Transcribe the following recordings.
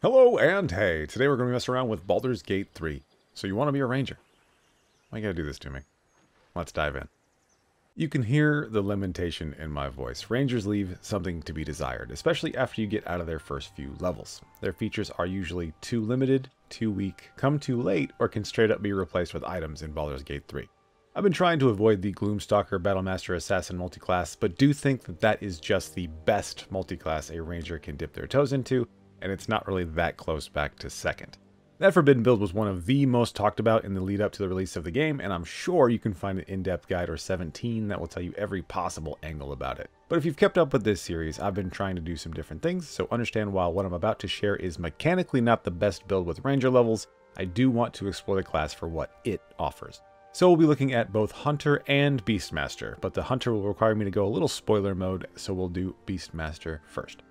Hello and hey, today we're going to be messing around with Baldur's Gate 3. So you want to be a ranger? Why you gotta do this to me? Let's dive in. You can hear the lamentation in my voice. Rangers leave something to be desired, especially after you get out of their first few levels. Their features are usually too limited, too weak, come too late, or can straight up be replaced with items in Baldur's Gate 3. I've been trying to avoid the Gloomstalker Battlemaster Assassin multiclass, but do think that that is just the best multiclass a ranger can dip their toes into, and it's not really that close back to second. That Forbidden build was one of the most talked about in the lead up to the release of the game, and I'm sure you can find an in-depth guide or 17 that will tell you every possible angle about it. But if you've kept up with this series, I've been trying to do some different things, so understand while what I'm about to share is mechanically not the best build with ranger levels, I do want to explore the class for what it offers. So we'll be looking at both Hunter and Beastmaster, but the Hunter will require me to go a little spoiler mode, so we'll do Beastmaster first.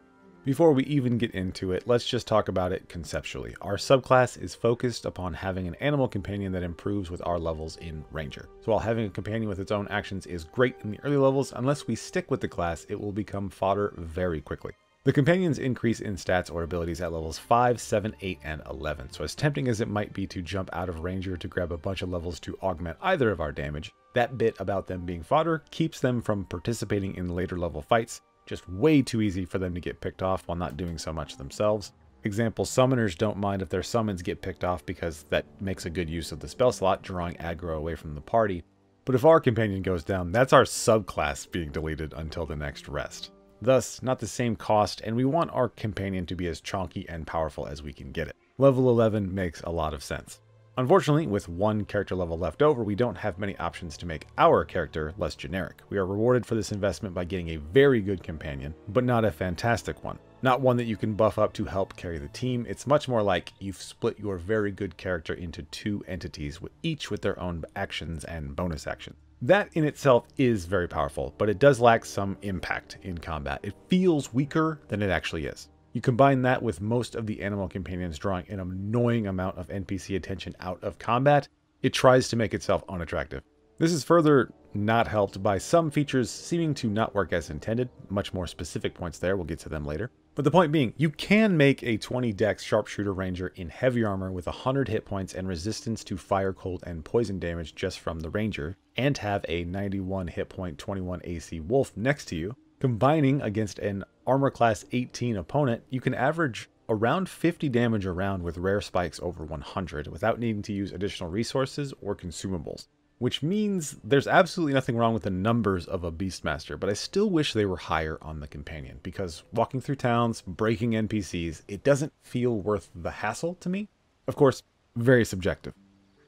Before we even get into it, let's just talk about it conceptually. Our subclass is focused upon having an animal companion that improves with our levels in Ranger. So while having a companion with its own actions is great in the early levels, unless we stick with the class, it will become fodder very quickly. The companions increase in stats or abilities at levels 5, 7, 8, and 11, so as tempting as it might be to jump out of Ranger to grab a bunch of levels to augment either of our damage, that bit about them being fodder keeps them from participating in later level fights. Just way too easy for them to get picked off while not doing so much themselves. Example, summoners don't mind if their summons get picked off because that makes a good use of the spell slot, drawing aggro away from the party. But if our companion goes down, that's our subclass being deleted until the next rest. Thus, not the same cost, and we want our companion to be as chonky and powerful as we can get it. Level 11 makes a lot of sense. Unfortunately, with one character level left over, we don't have many options to make our character less generic. We are rewarded for this investment by getting a very good companion, but not a fantastic one. Not one that you can buff up to help carry the team. It's much more like you've split your very good character into two entities, each with their own actions and bonus actions. That in itself is very powerful, but it does lack some impact in combat. It feels weaker than it actually is. You combine that with most of the animal companions drawing an annoying amount of NPC attention out of combat, it tries to make itself unattractive. This is further not helped by some features seeming to not work as intended. Much more specific points there, we'll get to them later. But the point being, you can make a 20 dex sharpshooter ranger in heavy armor with 100 hit points and resistance to fire, cold, and poison damage just from the ranger, and have a 91 hit point, 21 AC wolf next to you. Combining against an armor class 18 opponent, you can average around 50 damage a round with rare spikes over 100 without needing to use additional resources or consumables. Which means there's absolutely nothing wrong with the numbers of a Beastmaster, but I still wish they were higher on the companion, because walking through towns, breaking NPCs, it doesn't feel worth the hassle to me. Of course, very subjective.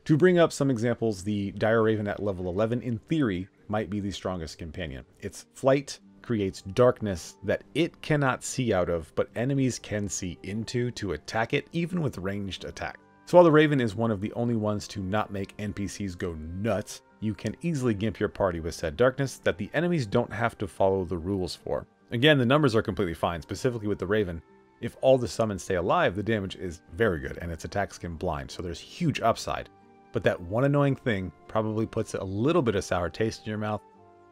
To bring up some examples, the Dire Raven at level 11 in theory might be the strongest companion. Its flight creates darkness that it cannot see out of, but enemies can see into to attack it, even with ranged attack. So while the Raven is one of the only ones to not make NPCs go nuts, you can easily gimp your party with said darkness that the enemies don't have to follow the rules for. Again, the numbers are completely fine, specifically with the Raven. If all the summons stay alive, the damage is very good, and its attacks can blind, so there's huge upside. But that one annoying thing probably puts a little bit of sour taste in your mouth.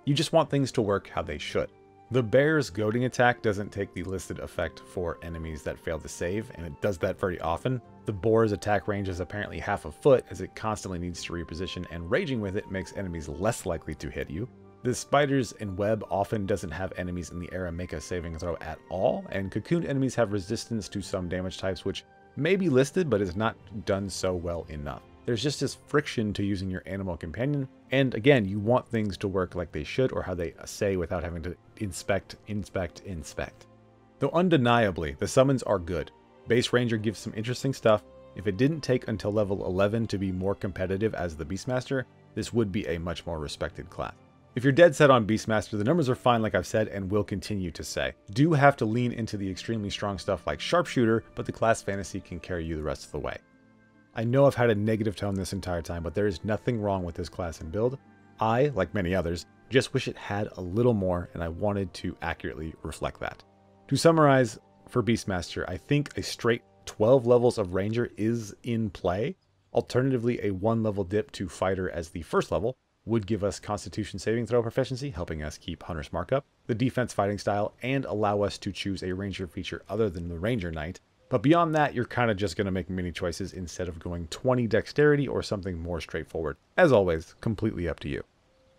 You just want things to work how they should. The bear's goading attack doesn't take the listed effect for enemies that fail to save, and it does that very often. The boar's attack range is apparently half a foot as it constantly needs to reposition, and raging with it makes enemies less likely to hit you. The spiders and web often doesn't have enemies in the area make a saving throw at all, and cocooned enemies have resistance to some damage types which may be listed but is not done so well enough. There's just this friction to using your animal companion, and again, you want things to work like they should or how they say without having to inspect. Though undeniably, the summons are good. Base Ranger gives some interesting stuff. If it didn't take until level 11 to be more competitive as the Beastmaster, this would be a much more respected class. If you're dead set on Beastmaster, the numbers are fine like I've said and will continue to say. Do have to lean into the extremely strong stuff like Sharpshooter, but the class fantasy can carry you the rest of the way. I know I've had a negative tone this entire time, but there is nothing wrong with this class and build. I, like many others, just wish it had a little more, and I wanted to accurately reflect that. To summarize, for Beastmaster, I think a straight 12 levels of Ranger is in play. Alternatively, a 1 level dip to Fighter as the first level would give us Constitution saving throw proficiency, helping us keep Hunter's markup, the defense fighting style, and allow us to choose a Ranger feature other than the Ranger Knight, But beyond that, you're kind of just going to make mini choices instead of going 20 dexterity or something more straightforward. As always, completely up to you.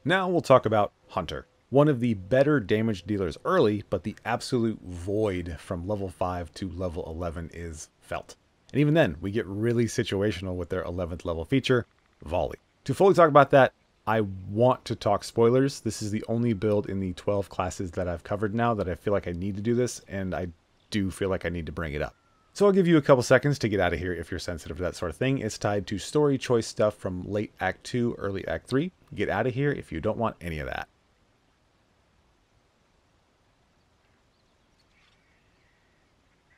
Now we'll talk about Hunter. One of the better damage dealers early, but the absolute void from level 5 to level 11 is felt. And even then, we get really situational with their 11th level feature, Volley. To fully talk about that, I want to talk spoilers. This is the only build in the 12 classes that I've covered now that I feel like I need to do this, and I do feel like I need to bring it up. So I'll give you a couple seconds to get out of here if you're sensitive to that sort of thing. It's tied to story choice stuff from late Act 2, early Act 3. Get out of here if you don't want any of that.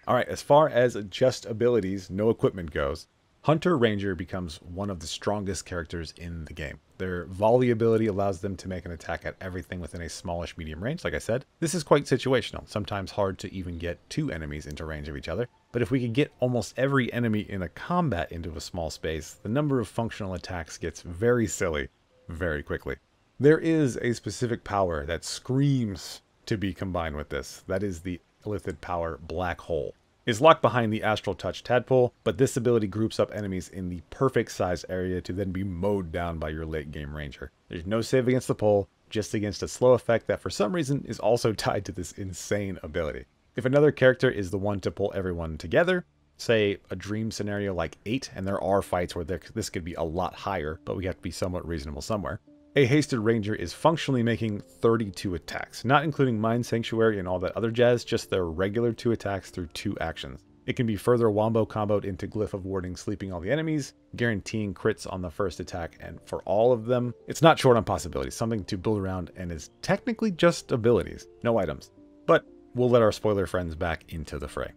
Alright, as far as just abilities, no equipment goes, Hunter Ranger becomes one of the strongest characters in the game. Their volley ability allows them to make an attack at everything within a smallish medium range, like I said. This is quite situational, sometimes hard to even get two enemies into range of each other. But if we could get almost every enemy in a combat into a small space, the number of functional attacks gets very silly very quickly. There is a specific power that screams to be combined with this. That is the Illithid power Black Hole. It's locked behind the Astral Touch Tadpole, but this ability groups up enemies in the perfect size area to then be mowed down by your late game ranger. There's no save against the pole, just against a slow effect that for some reason is also tied to this insane ability. If another character is the one to pull everyone together, say a dream scenario like 8, and there are fights where this could be a lot higher, but we have to be somewhat reasonable somewhere. A hasted ranger is functionally making 32 attacks, not including Mind Sanctuary and all that other jazz, just their regular 2 attacks through 2 actions. It can be further wombo comboed into Glyph of Warding sleeping all the enemies, guaranteeing crits on the first attack, and for all of them, it's not short on possibilities, something to build around and is technically just abilities, no items. But we'll let our spoiler friends back into the fray.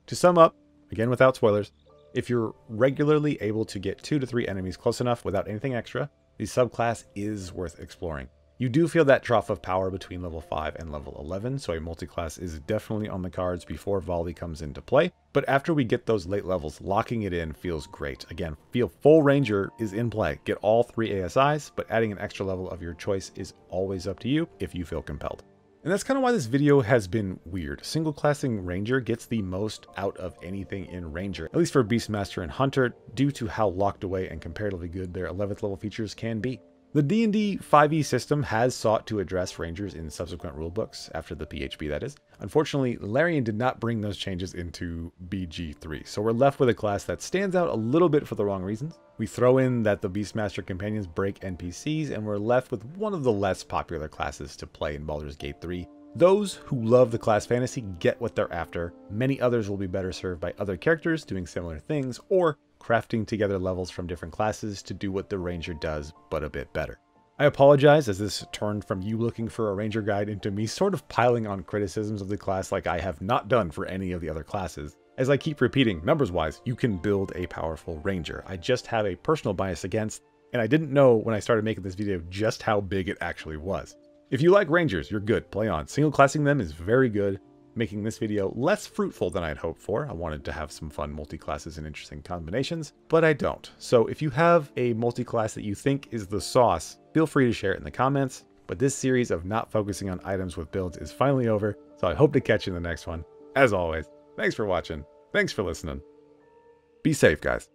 To sum up, again without spoilers, if you're regularly able to get 2 to 3 enemies close enough without anything extra, the subclass is worth exploring. You do feel that trough of power between level 5 and level 11, so a multiclass is definitely on the cards before Volley comes into play, but after we get those late levels, locking it in feels great. Again, feel full Ranger is in play. Get all 3 ASIs, but adding an extra level of your choice is always up to you if you feel compelled. And that's kind of why this video has been weird. Single classing Ranger gets the most out of anything in Ranger, at least for Beastmaster and Hunter, due to how locked away and comparatively good their 11th level features can be. The D&D 5e system has sought to address Rangers in subsequent rulebooks, after the PHB that is. Unfortunately, Larian did not bring those changes into BG3, so we're left with a class that stands out a little bit for the wrong reasons. We throw in that the Beastmaster companions break NPCs, and we're left with one of the less popular classes to play in Baldur's Gate 3. Those who love the class fantasy get what they're after. Many others will be better served by other characters doing similar things, or crafting together levels from different classes to do what the Ranger does, but a bit better. I apologize as this turned from you looking for a Ranger guide into me sort of piling on criticisms of the class like I have not done for any of the other classes. As I keep repeating, numbers-wise, you can build a powerful Ranger. I just have a personal bias against, and I didn't know when I started making this video just how big it actually was. If you like Rangers, you're good, play on. Single classing them is very good, making this video less fruitful than I'd hoped for. I wanted to have some fun multi-classes and interesting combinations, but I don't. So if you have a multi-class that you think is the sauce, feel free to share it in the comments. But this series of not focusing on items with builds is finally over, so I hope to catch you in the next one. As always, thanks for watching, thanks for listening. Be safe, guys.